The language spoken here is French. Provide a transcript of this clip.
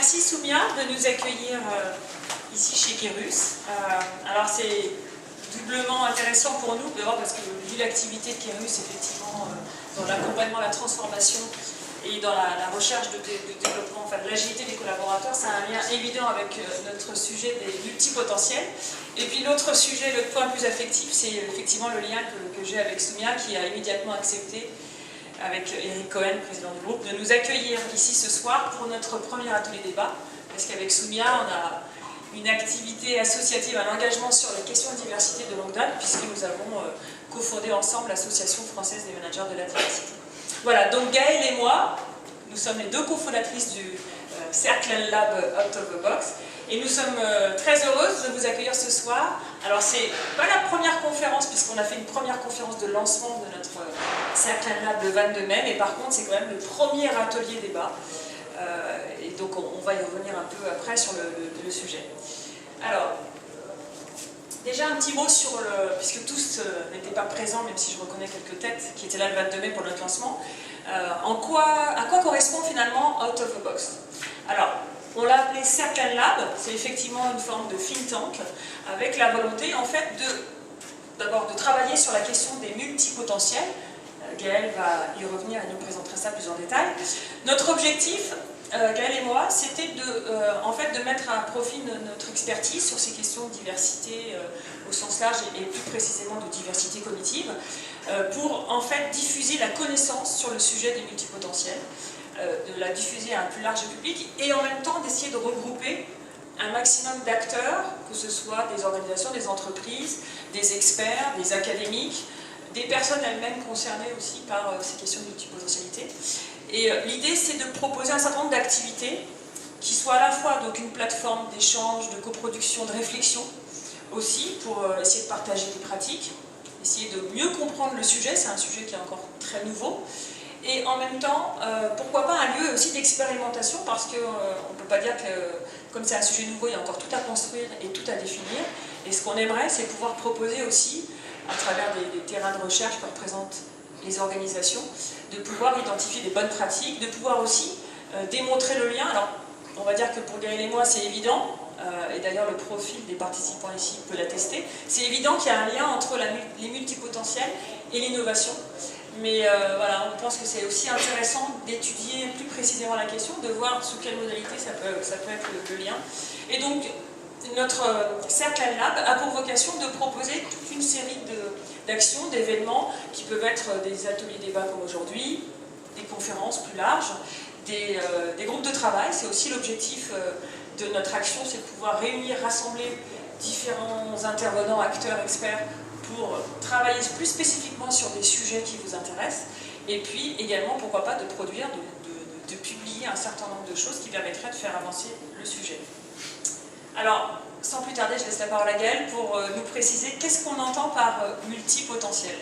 merci Soumia de nous accueillir ici chez Kérus. Alors c'est doublement intéressant pour nous, d'abord parce que vu l'activité de Kérus, effectivement, dans l'accompagnement, la transformation et dans la recherche de développement, enfin de l'agilité des collaborateurs, ça a un lien évident avec notre sujet des multipotentiels. Et puis l'autre sujet, le point plus affectif, c'est effectivement le lien que j'ai avec Soumia, qui a immédiatement accepté, avec Eric Cohen, président du groupe, de nous accueillir ici ce soir pour notre premier atelier débat, parce qu'avec Soumia, on a une activité associative, un engagement sur les questions de diversité de longue date, puisque nous avons cofondé ensemble l'Association française des managers de la diversité. Voilà, donc Gaëlle et moi, nous sommes les deux cofondatrices du Cercle Lab Out of the Box, et nous sommes très heureuses de vous accueillir ce soir. Alors c'est pas la première conférence, puisqu'on a fait une première conférence de lancement de notre Cercle Lab le 22 mai, mais par contre c'est quand même le premier atelier débat, et donc on va y revenir un peu après sur le sujet. Alors, déjà un petit mot sur puisque tous n'étaient pas présents, même si je reconnais quelques têtes qui étaient là le 22 mai pour notre lancement, à quoi correspond finalement Out of the Box? Alors, on l'a appelé Cercle Lab, c'est effectivement une forme de think tank, avec la volonté en fait d'abord de travailler sur la question des multipotentiels. Gaëlle va y revenir et nous présentera ça plus en détail. Notre objectif, Gaëlle et moi, c'était en fait, de mettre à profit notre expertise sur ces questions de diversité au sens large et plus précisément de diversité cognitive, pour en fait diffuser la connaissance sur le sujet des multipotentiels, de la diffuser à un plus large public et en même temps d'essayer de regrouper un maximum d'acteurs, que ce soit des organisations, des entreprises, des experts, des académiques, des personnes elles-mêmes concernées aussi par ces questions de multipotentialité. Et l'idée, c'est de proposer un certain nombre d'activités qui soient à la fois donc, une plateforme d'échange, de coproduction, de réflexion, aussi pour essayer de partager des pratiques, essayer de mieux comprendre le sujet, c'est un sujet qui est encore très nouveau, et en même temps, pourquoi pas un lieu aussi d'expérimentation, parce qu'on ne peut pas dire que, comme c'est un sujet nouveau, il y a encore tout à construire et tout à définir, et ce qu'on aimerait, c'est pouvoir proposer aussi, à travers des terrains de recherche que représentent les organisations, de pouvoir identifier des bonnes pratiques, de pouvoir aussi démontrer le lien. Alors, on va dire que pour Gaëlle et moi, c'est évident, et d'ailleurs le profil des participants ici peut l'attester, c'est évident qu'il y a un lien entre les multipotentiels et l'innovation. Mais voilà, on pense que c'est aussi intéressant d'étudier plus précisément la question, de voir sous quelle modalité ça peut être le lien. Et donc, notre Cercle Lab a pour vocation de proposer toute une série d'actions, d'événements qui peuvent être des ateliers débats comme aujourd'hui, des conférences plus larges, des groupes de travail. C'est aussi l'objectif de notre action, c'est de pouvoir réunir, rassembler différents intervenants, acteurs, experts pour travailler plus spécifiquement sur des sujets qui vous intéressent, et puis également, pourquoi pas, de produire, de publier un certain nombre de choses qui permettraient de faire avancer le sujet. Alors, sans plus tarder, je laisse la parole à Gaëlle pour nous préciser qu'est-ce qu'on entend par multipotentiel.